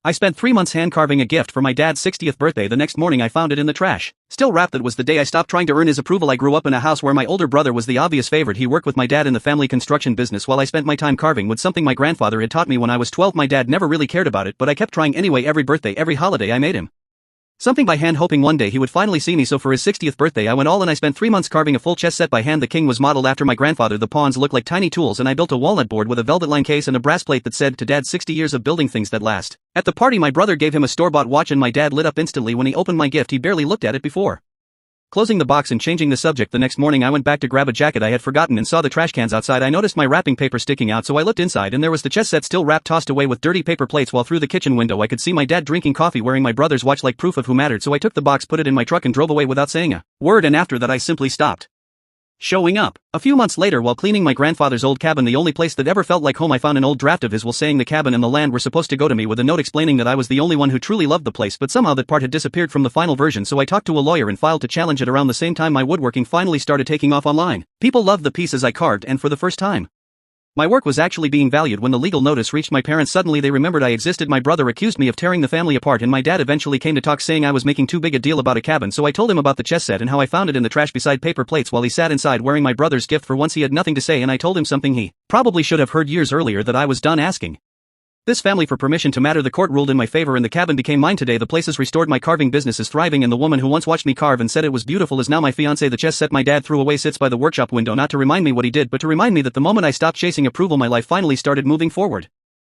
I spent 3 months hand carving a gift for my dad's 60th birthday. The next morning I found it in the trash. Still wrapped. That was the day I stopped trying to earn his approval. I grew up in a house where my older brother was the obvious favorite. He worked with my dad in the family construction business while I spent my time carving wood, something my grandfather had taught me when I was 12. My dad never really cared about it, but I kept trying anyway. Every birthday, every holiday I made him something by hand, hoping one day he would finally see me. So for his 60th birthday I went all in. I spent 3 months carving a full chess set by hand. The king was modeled after my grandfather. The pawns looked like tiny tools, and I built a walnut board with a velvet line case and a brass plate that said, "To Dad, 60 years of building things that last." At the party my brother gave him a store-bought watch and my dad lit up instantly when he opened my gift. He barely looked at it before closing the box and changing the subject. The next morning I went back to grab a jacket I had forgotten and saw the trash cans outside. I noticed my wrapping paper sticking out, so I looked inside and there was the chess set still wrapped, tossed away with dirty paper plates, while through the kitchen window I could see my dad drinking coffee wearing my brother's watch like proof of who mattered. So I took the box, put it in my truck and drove away without saying a word, and after that I simply stopped showing up. A few months later, while cleaning my grandfather's old cabin, the only place that ever felt like home, I found an old draft of his will saying the cabin and the land were supposed to go to me, with a note explaining that I was the only one who truly loved the place, but somehow that part had disappeared from the final version. So I talked to a lawyer and filed to challenge it. Around the same time my woodworking finally started taking off online. People loved the pieces I carved, and for the first time my work was actually being valued. When the legal notice reached my parents, suddenly they remembered I existed. My brother accused me of tearing the family apart, and my dad eventually came to talk, saying I was making too big a deal about a cabin. So I told him about the chess set and how I found it in the trash beside paper plates while he sat inside wearing my brother's gift. For once he had nothing to say, and I told him something he probably should have heard years earlier, that I was done asking this family for permission to matter. The court ruled in my favor and the cabin became mine. Today the place is restored, my carving business is thriving, and the woman who once watched me carve and said it was beautiful is now my fiancée. The chess set my dad threw away sits by the workshop window, not to remind me what he did, but to remind me that the moment I stopped chasing approval my life finally started moving forward.